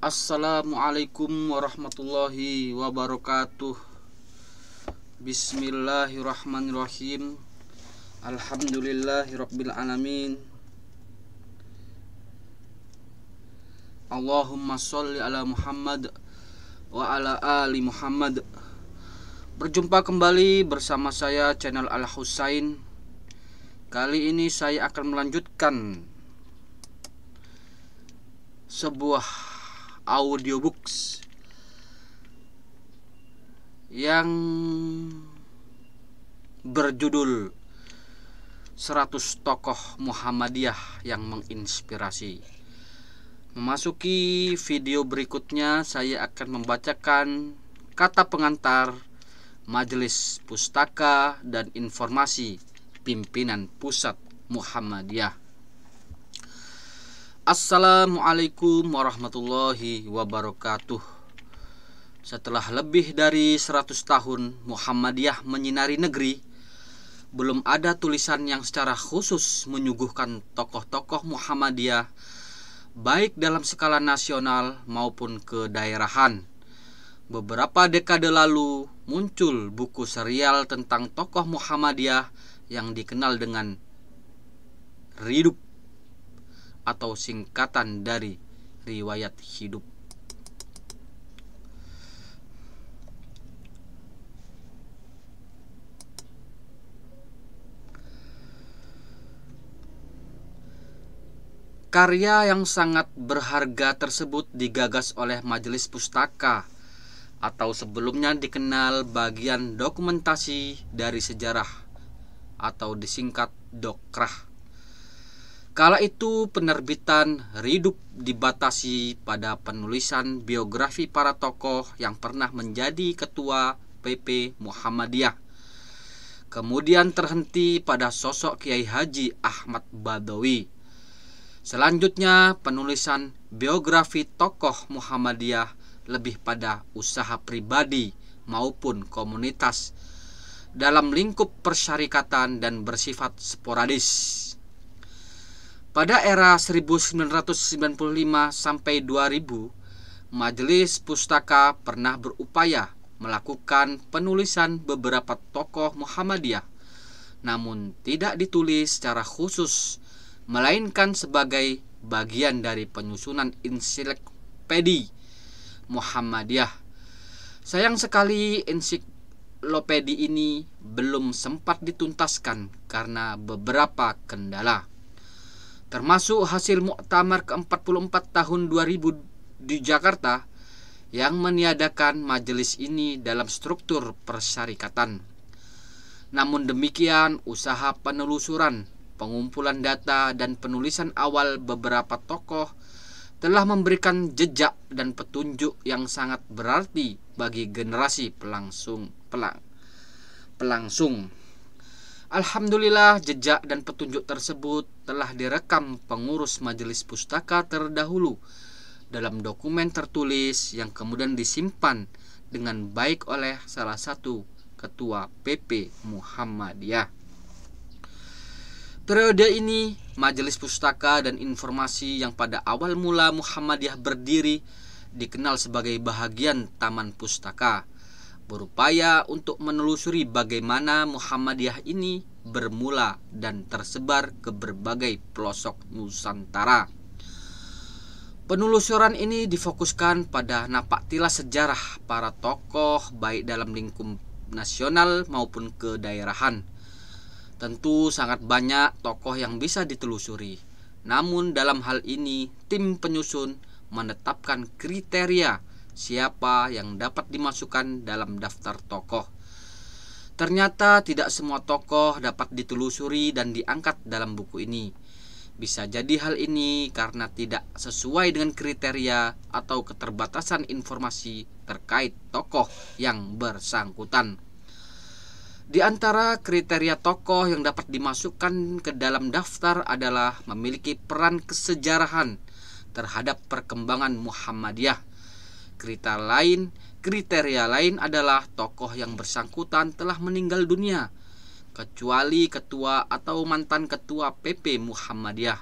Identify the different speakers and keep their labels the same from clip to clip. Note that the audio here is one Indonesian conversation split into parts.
Speaker 1: Assalamualaikum warahmatullahi wabarakatuh. Bismillahirrahmanirrahim. Alhamdulillahirabbil alamin. Allahumma sholli ala Muhammad wa ala ali Muhammad. Berjumpa kembali bersama saya channel Al Husain. Kali ini saya akan melanjutkan sebuah audiobooks yang berjudul 100 Tokoh Muhammadiyah yang Menginspirasi. Memasuki video berikutnya, saya akan membacakan kata pengantar Majelis Pustaka dan Informasi Pimpinan Pusat Muhammadiyah. Assalamualaikum warahmatullahi wabarakatuh. Setelah lebih dari 100 tahun Muhammadiyah menyinari negeri, belum ada tulisan yang secara khusus menyuguhkan tokoh-tokoh Muhammadiyah baik dalam skala nasional maupun kedaerahan. Beberapa dekade lalu muncul buku serial tentang tokoh Muhammadiyah yang dikenal dengan Ridup atau singkatan dari riwayat hidup. Karya yang sangat berharga tersebut digagas oleh Majelis Pustaka atau sebelumnya dikenal bagian dokumentasi dari sejarah atau disingkat Dokrah. Kala itu penerbitan Ridup dibatasi pada penulisan biografi para tokoh yang pernah menjadi ketua PP Muhammadiyah. Kemudian terhenti pada sosok Kiai Haji Ahmad Badawi. Selanjutnya penulisan biografi tokoh Muhammadiyah lebih pada usaha pribadi maupun komunitas dalam lingkup persyarikatan dan bersifat sporadis. Pada era 1995 sampai 2000, Majelis Pustaka pernah berupaya melakukan penulisan beberapa tokoh Muhammadiyah, namun tidak ditulis secara khusus, melainkan sebagai bagian dari penyusunan ensiklopedi Muhammadiyah. Sayang sekali ensiklopedi ini belum sempat dituntaskan karena beberapa kendala, termasuk hasil Muktamar ke-44 tahun 2000 di Jakarta yang meniadakan majelis ini dalam struktur persyarikatan. Namun demikian, usaha penelusuran, pengumpulan data, dan penulisan awal beberapa tokoh telah memberikan jejak dan petunjuk yang sangat berarti bagi generasi pelangsung. Alhamdulillah, jejak dan petunjuk tersebut telah direkam pengurus Majelis Pustaka terdahulu dalam dokumen tertulis yang kemudian disimpan dengan baik oleh salah satu ketua PP Muhammadiyah. Periode ini, Majelis Pustaka dan Informasi yang pada awal mula Muhammadiyah berdiri dikenal sebagai bahagian Taman Pustaka, berupaya untuk menelusuri bagaimana Muhammadiyah ini bermula dan tersebar ke berbagai pelosok Nusantara. Penelusuran ini difokuskan pada napaktilas sejarah para tokoh baik dalam lingkup nasional maupun kedaerahan. Tentu sangat banyak tokoh yang bisa ditelusuri. Namun dalam hal ini tim penyusun menetapkan kriteria siapa yang dapat dimasukkan dalam daftar tokoh. Ternyata tidak semua tokoh dapat ditelusuri dan diangkat dalam buku ini. Bisa jadi hal ini karena tidak sesuai dengan kriteria atau keterbatasan informasi terkait tokoh yang bersangkutan. Di antara kriteria tokoh yang dapat dimasukkan ke dalam daftar adalah memiliki peran kesejarahan terhadap perkembangan Muhammadiyah. Kriteria lain adalah tokoh yang bersangkutan telah meninggal dunia, kecuali ketua atau mantan ketua PP Muhammadiyah.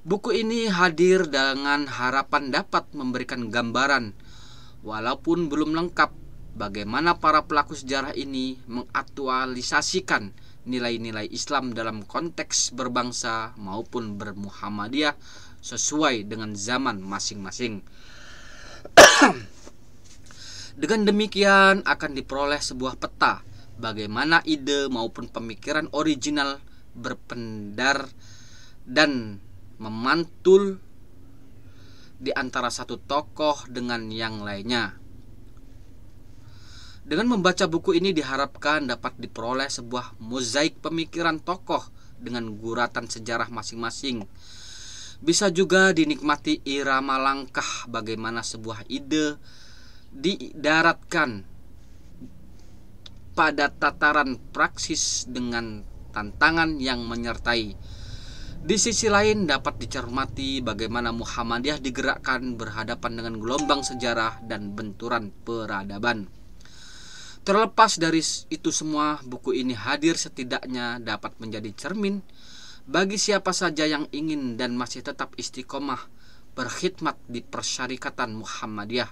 Speaker 1: Buku ini hadir dengan harapan dapat memberikan gambaran, walaupun belum lengkap, bagaimana para pelaku sejarah ini mengaktualisasikan nilai-nilai Islam dalam konteks berbangsa maupun bermuhammadiyah sesuai dengan zaman masing-masing. Dengan demikian akan diperoleh sebuah peta bagaimana ide maupun pemikiran original berpendar dan memantul di antara satu tokoh dengan yang lainnya. Dengan membaca buku ini diharapkan dapat diperoleh sebuah mozaik pemikiran tokoh dengan guratan sejarah masing-masing. Bisa juga dinikmati irama langkah bagaimana sebuah ide didaratkan pada tataran praksis dengan tantangan yang menyertai. Di sisi lain dapat dicermati bagaimana Muhammadiyah digerakkan berhadapan dengan gelombang sejarah dan benturan peradaban. Terlepas dari itu semua, buku ini hadir setidaknya dapat menjadi cermin bagi siapa saja yang ingin dan masih tetap istiqomah berkhidmat di persyarikatan Muhammadiyah.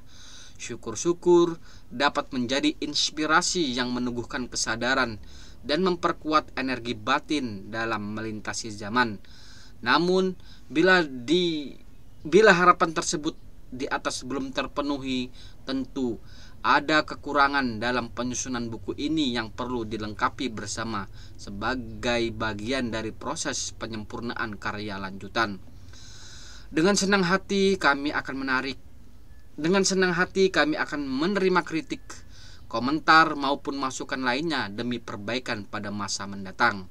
Speaker 1: Syukur-syukur dapat menjadi inspirasi yang meneguhkan kesadaran dan memperkuat energi batin dalam melintasi zaman. Namun bila harapan tersebut di atas belum terpenuhi, tentu ada kekurangan dalam penyusunan buku ini yang perlu dilengkapi bersama sebagai bagian dari proses penyempurnaan karya lanjutan. Dengan senang hati kami akan menerima kritik, komentar maupun masukan lainnya demi perbaikan pada masa mendatang.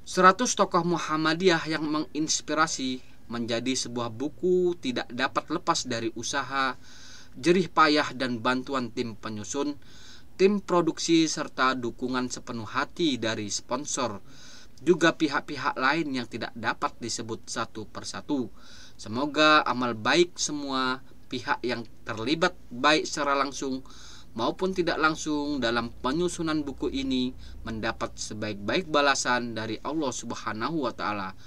Speaker 1: 100 tokoh Muhammadiyah yang menginspirasi menjadi sebuah buku tidak dapat lepas dari usaha, jerih payah dan bantuan tim penyusun, tim produksi serta dukungan sepenuh hati dari sponsor, juga pihak-pihak lain yang tidak dapat disebut satu persatu. Semoga amal baik semua pihak yang terlibat baik secara langsung maupun tidak langsung dalam penyusunan buku ini mendapat sebaik-baik balasan dari Allah Subhanahu wa taala.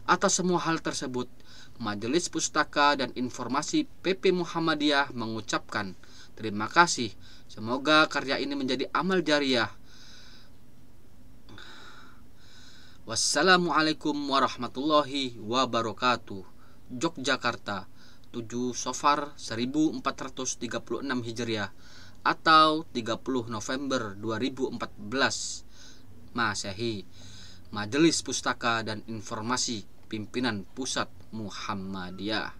Speaker 1: Atas semua hal tersebut, Majelis Pustaka dan Informasi PP Muhammadiyah mengucapkan terima kasih. Semoga karya ini menjadi amal jariah. Wassalamualaikum warahmatullahi wabarakatuh. Yogyakarta, 7 Safar 1436 Hijriah atau 30 November 2014 Masehi. Majelis Pustaka dan Informasi Pimpinan Pusat Muhammadiyah.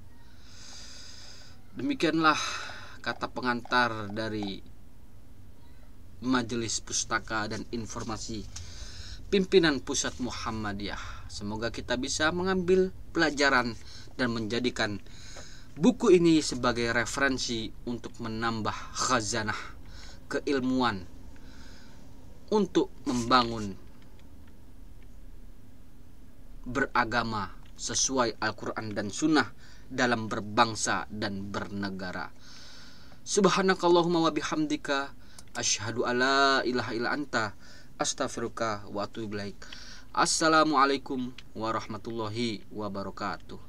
Speaker 1: Demikianlah kata pengantar dari Majelis Pustaka dan Informasi Pimpinan Pusat Muhammadiyah. Semoga kita bisa mengambil pelajaran dan menjadikan buku ini sebagai referensi untuk menambah khazanah keilmuan untuk membangun beragama sesuai Al-Quran dan Sunnah dalam berbangsa dan bernegara. Subhanakallahumma wa bihamdika asyhadu alla ilaha illa anta astaghfiruka wa atubu ilaik. Assalamualaikum warahmatullahi wabarakatuh.